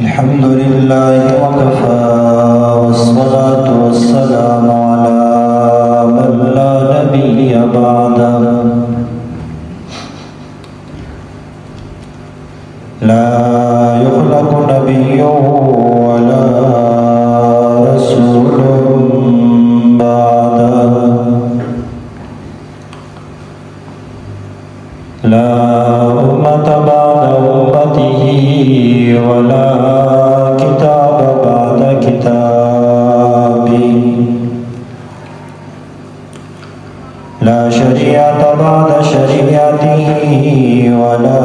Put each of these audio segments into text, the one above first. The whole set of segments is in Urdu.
الحمد لله وكفى والصلاة والسلام على من لا نبي بعده لا يخلق نبي ولا رسول بعده لا أمة بعد أمته ولا كتاب بعد كتابه لا شريعة بعد شريعته ولا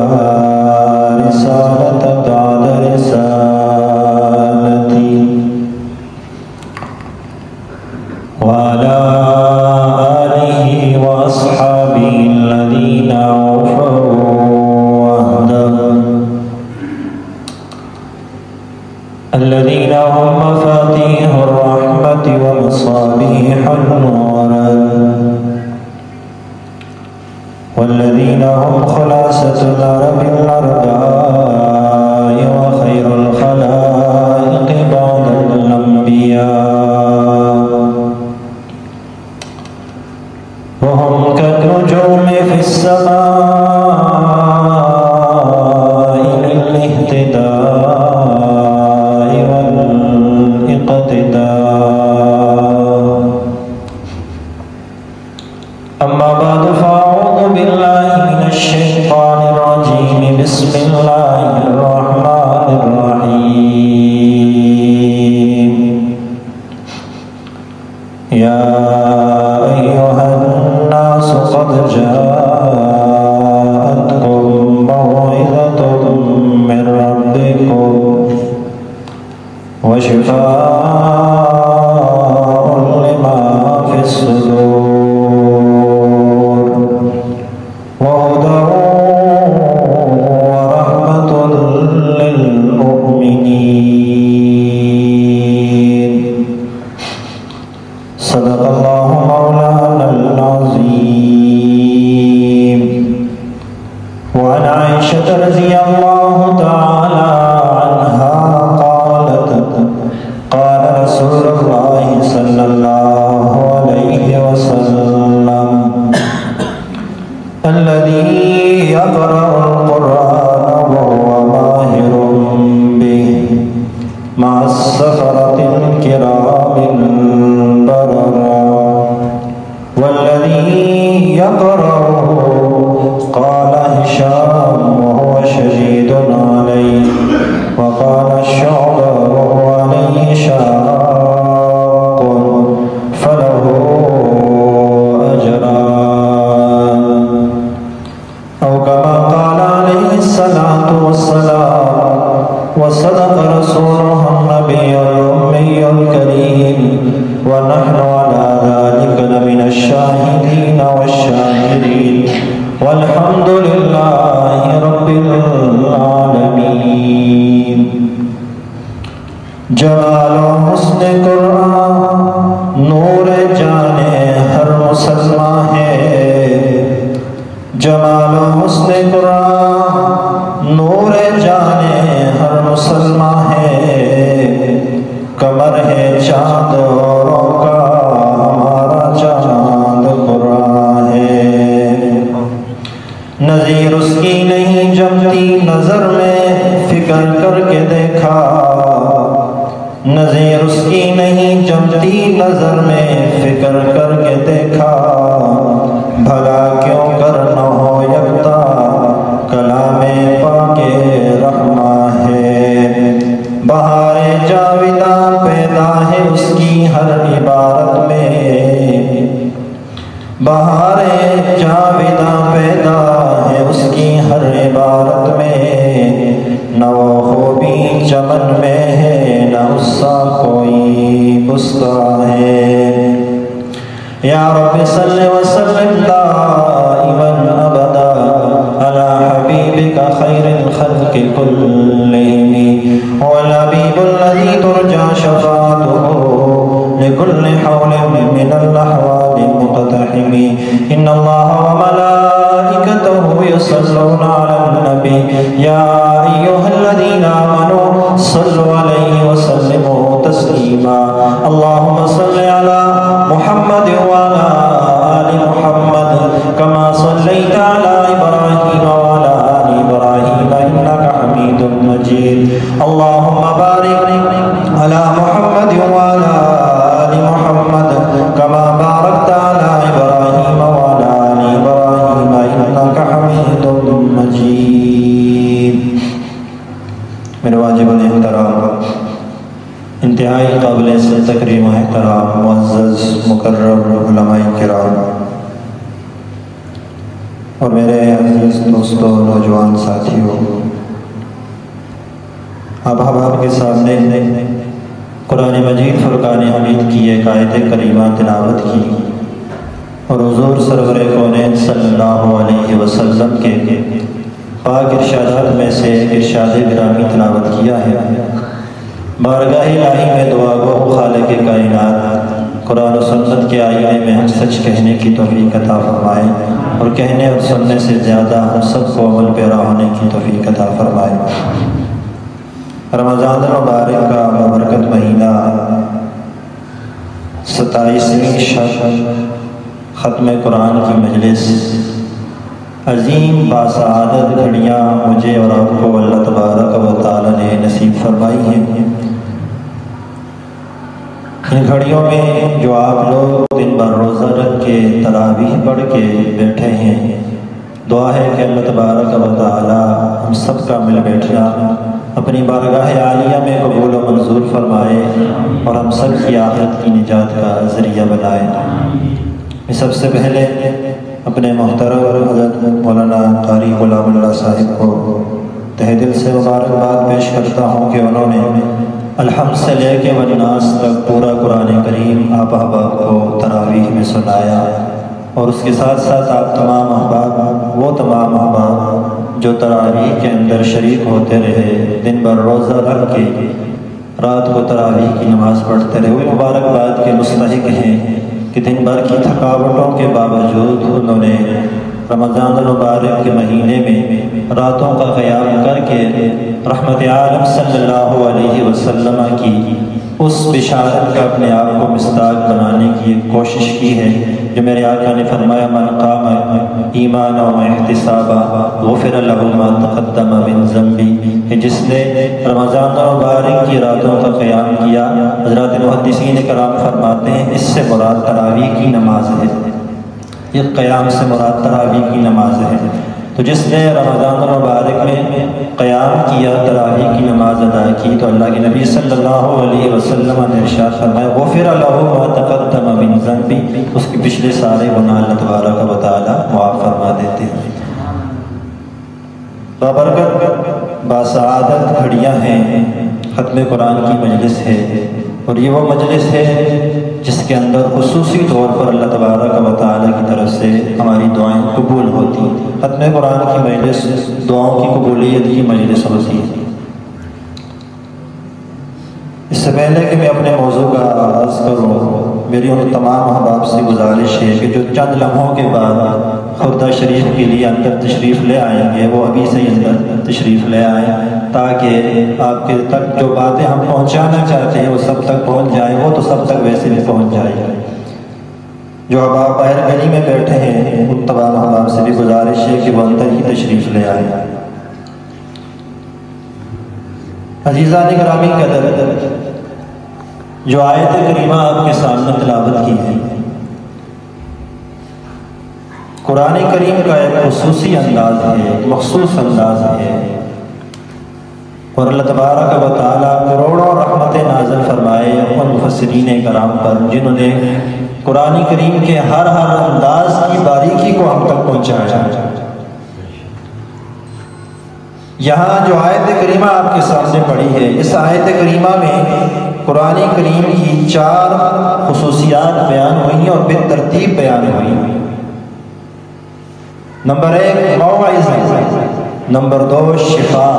رسالة بعد رسالته وعلى آله وأصحابه الذين أوفوا عهده الذين هم مفاتيح الرحمة ومصابيح النور والذين هم خلاصة العرب الأرباء وخير الخلائق بعد الأنبياء وهم كالنجوم في السماء للاهتداء والاقتداء أما بعد فأعوذ بالله من الشيطان الرجيم بسم الله الرحمن الرحيم يا أيها الناس قد جاءتكم موعظة من ربكم وشفاء لما في الصدور وهدى ورحمة للمؤمنين صدق الله مولانا العظيم. وعن عائشة رضي الله تعالى عنها قالت قال رسول الله صلى الله عليه وسلم الذي يقرأ القرآن وهو ماهر به مع السفرة الكرام البررة والذي يقرأه قال هشام وهو شديد عليه وقال الشعبة وهو عليه شاق فله أجران أو كما قال عليه الصلاة والسلام. وصدق رسوله النبي الأمي الكريم ونحن على ذلك لمن الشاهدين والشاكرين والحمد لله رب العالمين. جمال و حسن قرآن نور جان ہر مسلمان ہے. جمال و حسن قرآن نور جان ہر مسلمان ہے. قمر ہے چاندوں کا ہمارا چاند قرآن ہے. نظیر اس کی نہیں جمتی نظر میں فکر کر کے دیکھا. نظیر اس کی نہیں جمتی نظر میں فکر کر کے دیکھا. بھلا کیوں کرنا ہو یکتا کلام پاک رحماں ہے. بہار جاویداں پیدا ہے اس کی ہر عبارت میں. بہار جاویداں پیدا ہے اس کی ہر عبارت میں. نہ وہ خوبی چمن میں ہے نہ اس کا کوئی بستان ہے. یا رب صلی وسلم دائما ابدا على حبیبک خیر الخلق كلهم هو الحبیب الذی ترجى شفاعته لكل حول من الاحوال مقتحم. ان الله وملائکته يصلون على النبي يا ايها الذين آمنوا آمنوا صلوا علیہ وسلموا تسلیما اللہم صل علی محمد وعلی آل محمد کما صلیت علی ابراہیم وعلی آل ابراہیم انک حمید مجید اللہم بارک علی محمد وعلی آل محمد کما بارکت علی ابراہیم وعلی آل ابراہیم انک حمید مجید۔ میرے واجب الاحترام، انتہائی قابل تکریم و احترام معزز مکرم علماء کرام اور میرے عزیز دوستوں نوجوان ساتھیوں، اب ہم آپ کے سامنے قرآن مجید فرقان حمید کی ایک آیت کریمہ تلاوت کی اور حضور سرور کونین صلی اللہ علیہ وسلم کے پاک ارشادات میں سے ایک ارشاد گرامی تلاوت کیا ہے۔ بارگاہ الہی میں دعا گو خالق کائنات قرآن و سنت کے آئینے میں ہم سچ کہنے کی توفیق عطا فرمائے اور کہنے اور سننے سے زیادہ ہم سب کو عمل پیرا ہونے کی توفیق عطا فرمائے۔ رمضان المبارک کا بابرکت مہینہ 27ویں شب ختم قرآن کی مجلس، عظیم باسعادت گھڑیاں مجھے اور آپ کو اللہ تبارک و تعالی نے نصیب فرمائی ہیں۔ ان گھڑیوں میں جو آپ لوگ دن بھر روزہ رکھ کے تراویح پڑھ کے بیٹھے ہیں، دعا ہے کہ اللہ تبارک و تعالی ہم سب کا مل بیٹھنا اپنی بارگاہ عالیہ میں قبول و منظور فرمائے اور ہم سب کی آخرت کی نجات کا ذریعہ بنائے۔ میں سب سے پہلے اپنے محترم حضرت مولانا قاری غلام اللہ صاحب کو تہ دل سے مبارکباد پیش کرتا ہوں کہ انہوں نے الحمد سے لے کے والناس تک پورا قرآن کریم آپ احباب کو تراویح میں سنایا، اور اس کے ساتھ ساتھ آپ تمام احباب، وہ تمام احباب جو تراویح کے اندر شریک ہوتے رہے، دن بھر روزہ رکھ کے رات کو تراویح کی نماز پڑھتے رہے، وہ مبارکباد کے مستحق ہیں کہ دن بھر کی تھکاوٹوں کے باوجود انہوں نے رمضان المبارک کے مہینے میں راتوں کا قیام کر کے رحمت عالم صلی اللہ علیہ وسلم کی اس بشارت کا اپنے آپ کو مصداق بنانے کی ایک کوشش کی ہے، جو میرے آقا نے فرمایا من قام ایمانا و احتسابا غفر له ما تقدم من ذنبی، کہ جس نے رمضان المبارک کی راتوں کا قیام کیا، حضرات محدثین کرام فرماتے ہیں اس سے مراد تراویح کی نماز ہے، یہ قیام سے مراد تراویح کی نماز ہے۔ تو جس نے رمضان المبارک میں قیام کیا، تراویح کی نماز ادا کی، تو اللہ کے نبی صلی اللہ علیہ وسلم نے ارشاد فرمایا غفر له ما تقدم من ذنبی، اس کے پچھلے سارے گناہ اللہ تبارک و تعالی معاف فرما دیتے ہیں۔ بابرکت باسعادت گھڑیاں ہیں، ختم قرآن کی مجلس ہے، اور یہ وہ مجلس ہے جس کے اندر خصوصی طور پر اللہ تبارک و تعالی کی طرف سے ہماری دعائیں قبول ہوتی ہیں۔ ختم قرآن کی مجلس دعاؤں کی قبولیت کی مجلس ہوتی ہے۔ اس سے پہلے کہ میں اپنے موضوع کا آغاز کروں، میری ان تمام احباب سے گزارش ہے کہ جو چند لمحوں کے بعد خردہ شریف کے لیے اندر تشریف لے آئیں گے، وہ ابھی سے ہی اندر تشریف لے آئیں، تاکہ آپ کے تک جو باتیں ہم پہنچانا چاہتے ہیں وہ سب تک پہنچ جائیں۔ وہ تو سب تک ویسے بھی پہنچ جائیں گے۔ جو احباب باہر گلی میں بیٹھے ہیں، ان تمام احباب سے بھی گزارش ہے کہ وہ اندر ہی تشریف لے آئیں۔ عزیزان گرامی قدر، جو آیت کریمہ آپ کے سامنے تلاوت کی ہے، قرآن کریم کا ایک خصوصی انداز ہے، ایک مخصوص انداز ہے، اور اللہ تبارک و تعالیٰ کروڑوں رحمتیں نازل فرمائے ان مفسرین کرام پر جنہوں نے قرآن کریم کے ہر انداز کی باریکی کو ہم تک پہنچایا۔ یہاں جو آیت کریمہ آپ کے سامنے پڑھی ہے، اس آیت کریمہ میں قرآن کریم کی 4 خصوصیات بیان ہوئی اور بالترتیب بیان ہوئی۔ نمبر 1 موعظہ، نمبر 2 شفا،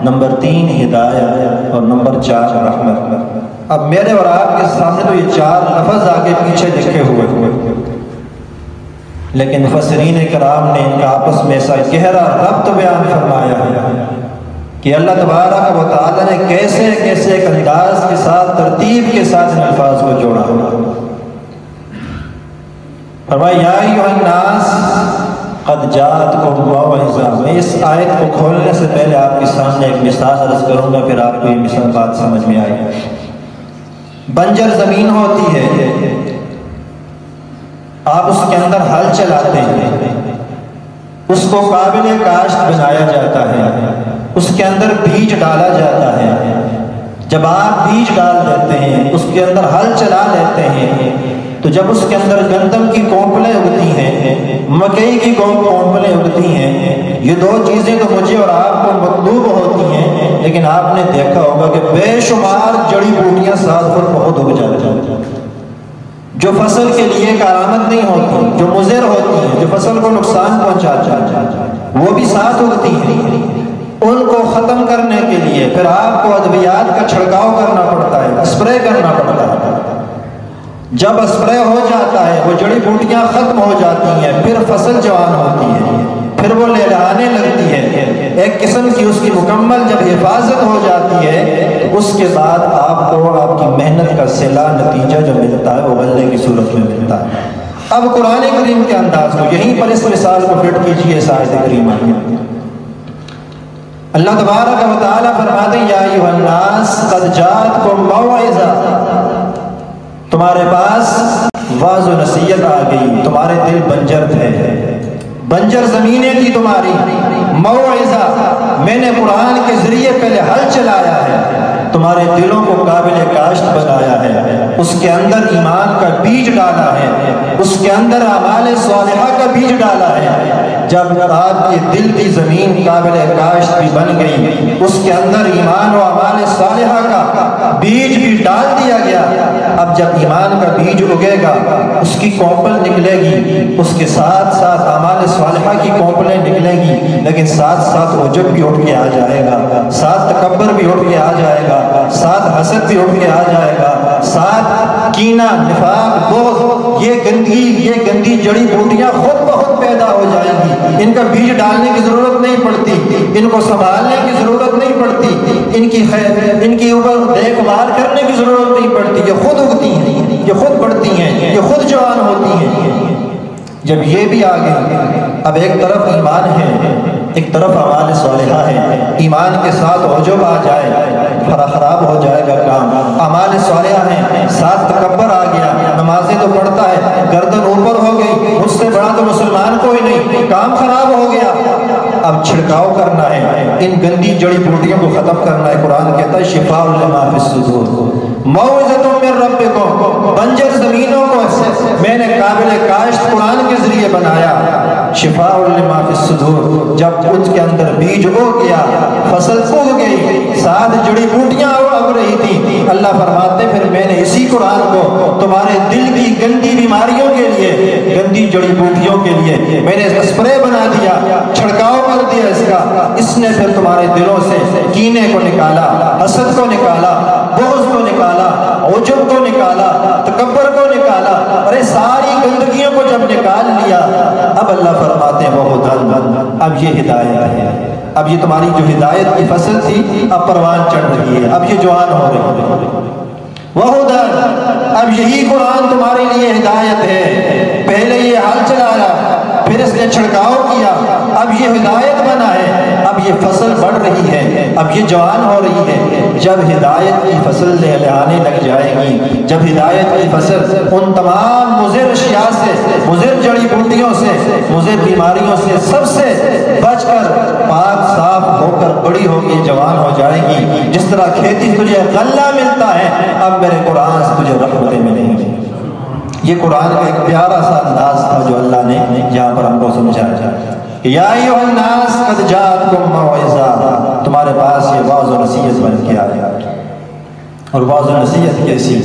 نمبر 3 ہدایت، اور نمبر 4 رحمت۔ اب میرے اور آپ کے سامنے تو یہ 4 لفظ آگے پیچھے لکھے ہوئے، لیکن مفسرین کرام نے ان کا آپس میں ایسا گہرا ربط بیان فرمایا ہے کہ اللہ تبارک و تعالیٰ نے کیسے کیسے ایک انداز کے ساتھ ترتیب کے ساتھ ان الفاظ کو جوڑا۔ فرمایا یا ایھا الناس قد جاءتکم موعظہ۔ میں اس آیت کو کھولنے سے پہلے آپ کے سامنے ایک مثال عرض کروں گا، پھر آپ کو یہ مثال بات سمجھ میں آئے گی۔ بنجر زمین ہوتی ہے، آپ اس کے اندر ہل چلاتے ہیں، اس کو قابل کاشت بنایا جاتا ہے، اس کے اندر بیج ڈالا جاتا ہے۔ جب آپ بیج ڈال دیتے ہیں، اس کے اندر ہل چلا لیتے ہیں، تو جب اس کے اندر گندم کی کونپلیں اگتی ہیں، مکئی کی کونپلیں اگتی ہیں، یہ دو چیزیں تو مجھے اور آپ کو مطلوب ہوتی ہیں، لیکن آپ نے دیکھا ہوگا کہ بے شمار جڑی بوٹیاں ساتھ پر بہت اگ جاتی ہیں، جو فصل کے لیے کارآمد نہیں ہوتی، جو مضر ہوتی ہیں، جو فصل کو نقصان پہنچاتی ہیں، وہ بھی ساتھ اگتی ہیں۔ ان کو ختم کرنے کے لیے پھر آپ کو ادویات کا چھڑکاؤ کرنا پڑتا ہے، اسپرے کرنا پڑتا ہے۔ جب اسپرے ہو جاتا ہے، وہ جڑی بوٹیاں ختم ہو جاتی ہیں، پھر فصل جوان ہوتی ہے، پھر وہ لہلہانے لگتی ہے، ایک قسم کی اس کی مکمل جب حفاظت ہو جاتی ہے، تو اس کے بعد آپ کو آپ کی محنت کا صلہ نتیجہ جو ملتا ہے وہ غلے کی صورت میں ملتا ہے۔ اب قرآن کریم کے انداز کو یہیں پر اس مثال کو فٹ کیجیے اس آیت کریمہ میں۔ اللہ تبارک و تعالیٰ فرماتے ہیں یا ایھا الناس قد جاءتکم موعظہ، تمہارے پاس واعظ و نصیحت آ گئی، تمہارے دل بنجر تھے، بنجر زمینیں تھی تمہاری، موعظہ میں نے قرآن کے ذریعے پہلے ہل چلایا ہے، تمہارے دلوں کو قابل کاشت بنایا ہے، اس کے اندر ایمان کا بیج ڈالا ہے، اس کے اندر اعمال صالحہ کا بیج ڈالا ہے۔ جب آپ کے دل کی زمین قابل کاشت بھی بن گئی، اس کے اندر ایمان و اعمال صالحہ کا بیج بھی ڈال دیا گیا، اب جب ایمان کا بیج اگے گا، اس کی کونپل نکلے گی، اس کے ساتھ ساتھ اعمال صالحہ کی کونپلیں نکلیں گی، لیکن ساتھ ساتھ عجب بھی اٹھ کے آ جائے گا، ساتھ تکبر بھی اٹھ کے آ جائے گا، ساتھ حسد بھی اٹھ کے آ جائے گا، ساتھ کینہ، نفاق، بغض، یہ گندی جڑی بوٹیاں خود بخود پیدا ہو جائیں گی۔ ان کا بیج ڈالنے کی ضرورت نہیں پڑتی، ان کو سنبھالنے کی ضرورت نہیں پڑتی، ان کی اوپر دیکھ بھال کرنے کی ضرورت نہیں پڑتی، یہ خود اگتی ہیں، یہ خود بڑھتی ہیں، یہ خود جوان ہوتی ہیں۔ جب یہ بھی آ گئی، اب ایک طرف ایمان ہے، ایک طرف اعمال صالحہ ہے، ایمان کے ساتھ عجب آ جائے خراب ہو جائے گا کام، اعمال صالحہ ہیں، ساتھ تکبر آ گیا، نمازیں تو پڑھتا ہے، گردن اوپر ہو گئی، مجھ سے بڑا تو مسلمان کوئی نہیں، کام خراب ہو گیا، اب چھڑکاؤ کرنا ہے، ان گندی جڑی بوٹیوں کو ختم کرنا ہے۔ قرآن کہتا ہے شفاء لما فی الصدور موعظۃ من ربکم، بنجر زمینوں کو میں نے قابل کاشت قرآن کے ذریعے بنایا، شفاء لما فی الصدور، جب ان کے اندر بیج ہو گیا، فصل اگ گئی، ساتھ جڑی بوٹیاں اگ رہی تھی، اللہ فرماتے پھر میں نے اسی قرآن کو تمہارے دل کی گندی بیماریوں کے لیے، گندی جڑی بوٹیوں کے لیے میں نے اسپرے بنا دیا، چھڑکاؤ کر دیا اس کا، اس نے پھر تمہارے دلوں سے کینے کو نکالا، حسد کو نکالا، بغض کو نکالا، عجب کو نکالا، تکبر کو نکالا، اور یہ ساری گندگیوں کو جب نکال لیا، اب اللہ فرماتے ہیں وَهُدًى، اب یہ ہدایت ہے، اب یہ تمہاری جو ہدایت کی فصل تھی اب پروان چڑھ رہی ہے، اب یہ جوان ہو رہی ہے، وَهُدًى، اب یہی قرآن تمہارے لیے ہدایت ہے، پہلے یہ حل چلایا، پھر اس نے چھڑکاؤ کیا، اب یہ ہدایت بنا ہے، اب یہ فصل بڑھ رہی ہے، اب یہ جوان ہو رہی ہے۔ جب ہدایت کی فصل لہلہانے لگ جائے گی، جب ہدایت کی فصل ان تمام مضر اشیاء سے، مضر جڑی بوٹیوں سے، مضر بیماریوں سے سب سے بچ کر پاک صاف ہو کر بڑی ہو کے جوان ہو جائے گی، جس طرح کھیتی تجھے غلہ ملتا ہے، اب میرے قرآن سے تجھے رحمتیں ملیں گی۔ یہ قرآن کا ایک پیارا سا انداز تھا جو اللہ نے یہاں پر ہم کو سمجھایا، یا ایھا الناس قد جاءتکم موعظہ، تمہارے پاس یہ واعظ و نصیحت بن کے آیا۔ اور واعظ و نصیحت کیسی؟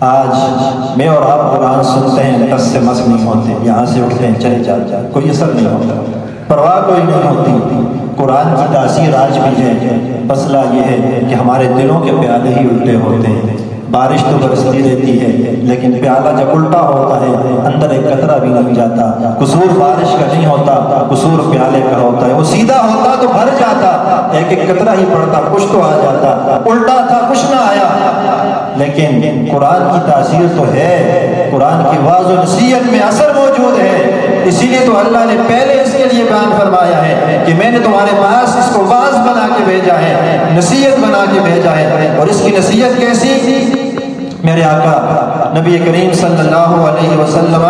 آج میں اور آپ قرآن سنتے ہیں، کس سے مس نہیں ہوتے، یہاں سے اٹھتے ہیں چلے جاتے، کوئی اثر نہیں ہوتا، پرواہ کوئی نہیں ہوتی۔ قرآن کی تاثیر آج بھی ہے، مسئلہ یہ ہے کہ ہمارے دلوں کے پیالے ہی الٹے ہوتے ہیں، بارش تو برستی رہتی ہے لیکن پیالہ جب الٹا ہوتا ہے اندر ایک قطرہ بھی نہیں جاتا. قصور بارش کا نہیں ہوتا، قصور پیالے کا ہوتا ہے. وہ سیدھا ہوتا تو بھر جاتا، ایک ایک قطرہ ہی پڑتا کچھ تو آ جاتا. الٹا تھا کچھ نہ آیا. لیکن قرآن کی تاثیر تو ہے، قرآن کی واعظ و نصیحت میں اثر موجود ہے. اسی لیے تو اللہ نے پہلے اس کے لیے بیان فرمایا ہے کہ میں نے تمہارے پاس اس کو واعظ بنا کے بھیجا ہے، نصیحت بنا کے بھیجا ہے. اور اس کی نصیحت کیسی؟ میرے آقا نبی کریم صلی اللہ علیہ وسلم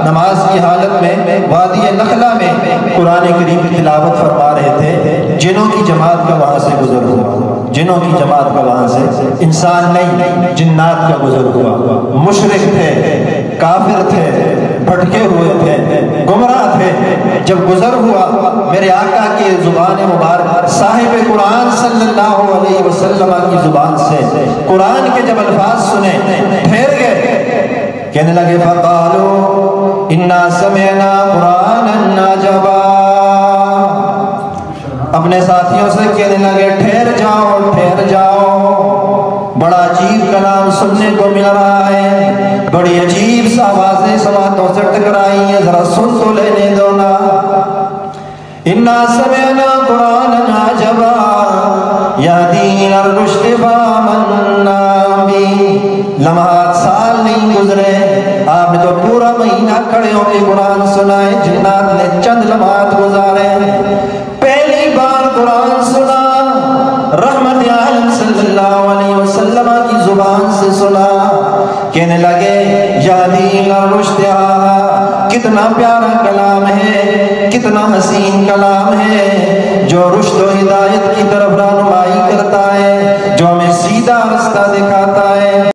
نماز کی حالت میں وادی نخلا میں قرآن کریم کی تلاوت فرما رہے تھے. جنوں کی جماعت کا وہاں سے گزر ہوا، جنوں کی جماعت کا وہاں سے، انسان نہیں جنات کا گزر ہوا. مشرک تھے، کافر تھے، بھٹکے ہوئے تھے، گمراہ تھے. جب گزر ہوا میرے آقا کی زبان مبارک صاحب قرآن صلی اللہ علیہ وسلم کی زبان سے قرآن کے جب الفاظ سنے ٹھہر گئے، کہنے لگے فقالوا انا سمعنا قرآنا عجبا. اپنے ساتھیوں سے کہنے لگے ٹھہر جاؤ ٹھہر جاؤ، بڑا عجیب کلام سننے کو مل رہا ہے، بڑی عجیب سا آوازیں سماعتوں سے ٹکرائی ہیں، ذرا سن تو لینے دو نا. انا سمعنا قرآنا عجبا یہدی الی الرشد فآمنا بہ. لمحات سال نہیں گزرے، آپ نے تو پورا مہینہ کھڑے ہو کے قرآن سنائے، جنات نے چند لمحات گزارے. پہلی بار قرآن سنا، رحمت عالم صلی اللہ علیہ وسلم کی زبان سے سنا. کہنے لگے یہدی الی الرشد، کتنا پیارا کلام ہے، کتنا حسین کلام ہے، جو رشد و ہدایت کی طرف رہنمائی کرتا ہے، جو ہمیں سیدھا راستہ دکھاتا